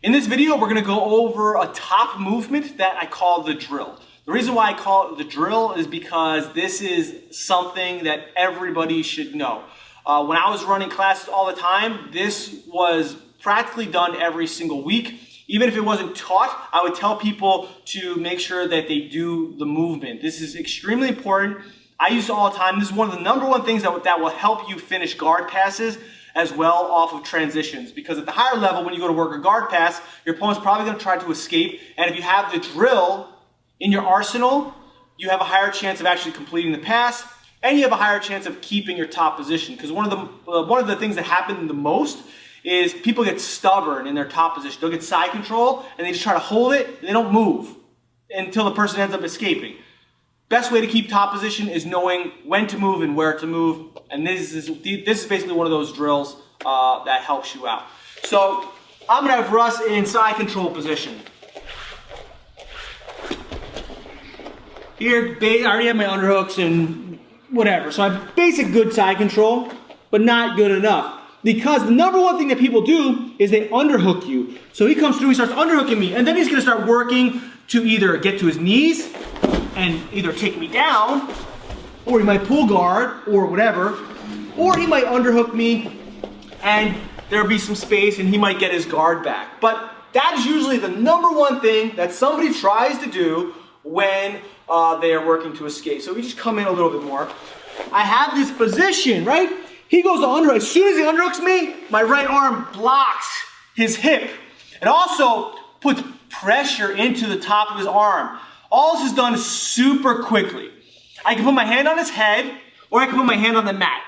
In this video, we're going to go over a top movement that I call the drill. The reason why I call it the drill is because this is something that everybody should know. When I was running classes all the time, this was practically done every single week. Even if it wasn't taught, I would tell people to make sure that they do the movement. This is extremely important. I use it all the time. This is one of the #1 things that will help you finish guard passes as well off of transitions. Because at the higher level, when you go to work a guard pass, your opponent's probably going to try to escape. And if you have the drill in your arsenal, you have a higher chance of actually completing the pass, and you have a higher chance of keeping your top position. Because one of the things that happen the most is people get stubborn in their top position. They'll get side control, and they just try to hold it, and they don't move until the person ends up escaping. Best way to keep top position is knowing when to move and where to move. And this is basically one of those drills that helps you out. So I'm going to have Russ in side control position. Here, I already have my underhooks and whatever. So I have basic good side control, but not good enough. Because the #1 thing that people do is they underhook you. So he comes through, he starts underhooking me, and then he's going to start working to either get to his knees and either take me down, or he might pull guard, or whatever, or he might underhook me, and there'll be some space, and he might get his guard back. But that is usually the #1 thing that somebody tries to do when they are working to escape. So we just come in a little bit more. I have this position, right? He goes to underhook. As soon as he underhooks me, my right arm blocks his hip. It also puts pressure into the top of his arm. All this is done super quickly. I can put my hand on his head, or I can put my hand on the mat.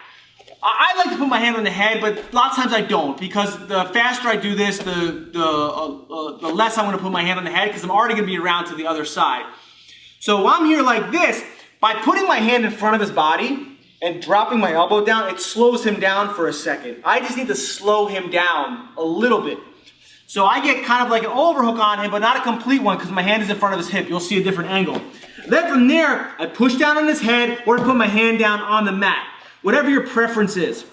I like to put my hand on the head, but lots of times I don't, because the faster I do this, the less I'm going to put my hand on the head, because I'm already going to be around to the other side. So while I'm here like this, by putting my hand in front of his body and dropping my elbow down, it slows him down for a second. I just need to slow him down a little bit. So I get kind of like an overhook on him, but not a complete one because my hand is in front of his hip. You'll see a different angle. Then from there, I push down on his head or I put my hand down on the mat. Whatever your preference is.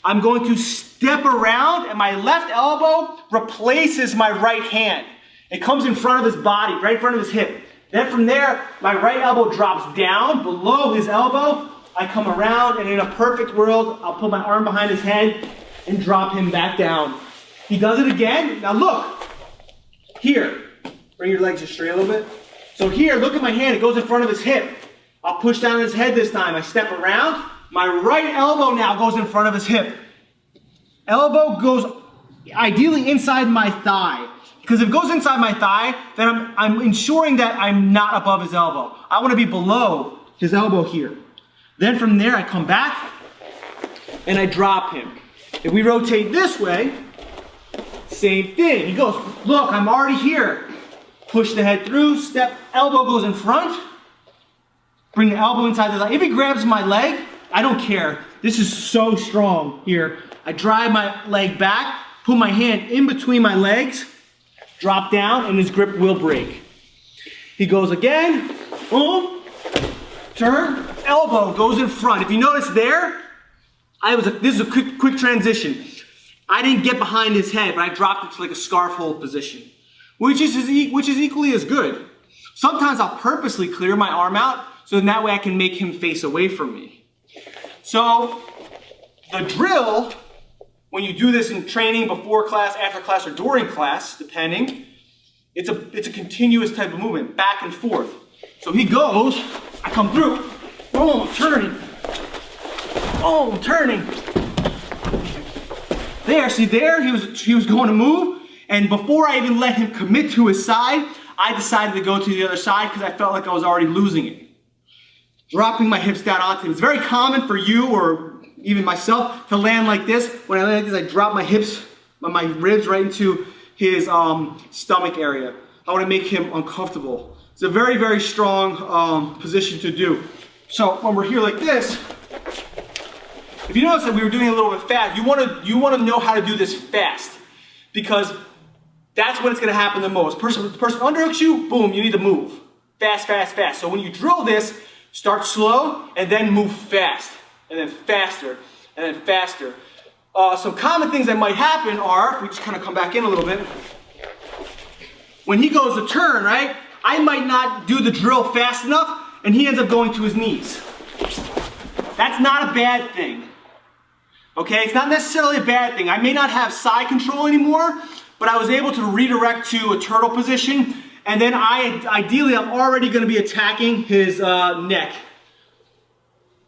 I'm going to step around and my left elbow replaces my right hand. It comes in front of his body, right in front of his hip. Then from there, my right elbow drops down below his elbow. I come around, and in a perfect world, I'll put my arm behind his head and drop him back down. He does it again. Now look, here, bring your legs just straight a little bit. So here, look at my hand, it goes in front of his hip. I'll push down on his head this time. I step around, my right elbow now goes in front of his hip. Elbow goes ideally inside my thigh. Because if it goes inside my thigh, then I'm ensuring that I'm not above his elbow. I want to be below his elbow here. Then from there, I come back and I drop him. If we rotate this way, same thing. He goes, look, I'm already here. Push the head through, step, elbow goes in front. Bring the elbow inside the leg. If he grabs my leg, I don't care. This is so strong here. I drive my leg back, put my hand in between my legs, drop down, and his grip will break. He goes again, boom, turn, elbow goes in front. If you notice there, this is a quick transition. I didn't get behind his head, but I dropped it to like a scarf hold position, which is equally as good. Sometimes I'll purposely clear my arm out, so then that way I can make him face away from me. So the drill, when you do this in training, before class, after class, or during class, depending, it's a continuous type of movement, back and forth. So he goes, I come through, boom, turning, boom, turning. There, see there, he was going to move, and before I even let him commit to his side, I decided to go to the other side because I felt like I was already losing it. Dropping my hips down onto him. It's very common for you or even myself to land like this. When I land like this, I drop my hips, my ribs right into his stomach area. I want to make him uncomfortable. It's a very, very strong position to do. So when we're here like this, if you notice that we were doing it a little bit fast, you want to know how to do this fast, because that's when it's going to happen the most. The person underhooks you, boom, you need to move. Fast, fast, fast. So when you drill this, start slow and then move fast, and then faster, and then faster. Some common things that might happen are, if we just kind of come back in a little bit, when he goes to turn, right, I might not do the drill fast enough and he ends up going to his knees. That's not a bad thing. Okay, it's not necessarily a bad thing. I may not have side control anymore, but I was able to redirect to a turtle position, and then ideally I'm already going to be attacking his neck.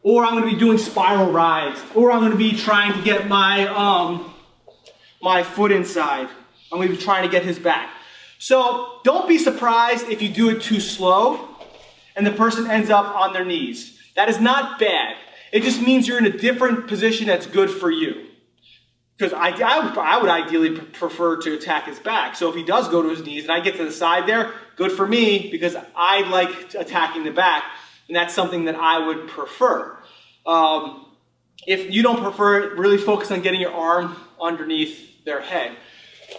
Or I'm going to be doing spiral rides, or I'm going to be trying to get my, my foot inside. I'm going to be trying to get his back. So don't be surprised if you do it too slow and the person ends up on their knees. That is not bad. It just means you're in a different position that's good for you. Because I would ideally prefer to attack his back. So if he does go to his knees and I get to the side there, good for me, because I like attacking the back, and that's something that I would prefer. If you don't prefer it, really focus on getting your arm underneath their head.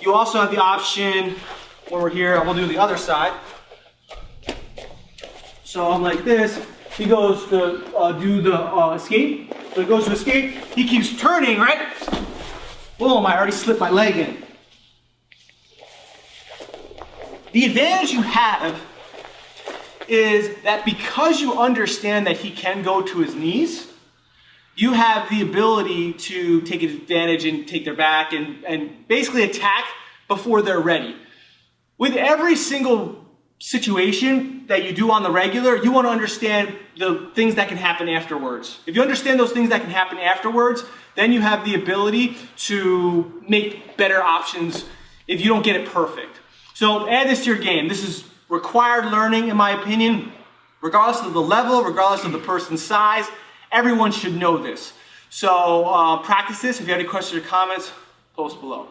You also have the option, when we're here, we'll do the other side. So I'm like this. He goes to do the escape. So he goes to escape. He keeps turning, right? Boom, I already slipped my leg in. The advantage you have is that because you understand that he can go to his knees, you have the ability to take advantage and take their back and basically attack before they're ready. With every single situation that you do on the regular, you want to understand the things that can happen afterwards. If you understand those things that can happen afterwards, then you have the ability to make better options if you don't get it perfect. So add this to your game. This is required learning, in my opinion. Regardless of the level, regardless of the person's size, everyone should know this. So practice this. If you have any questions or comments, post below.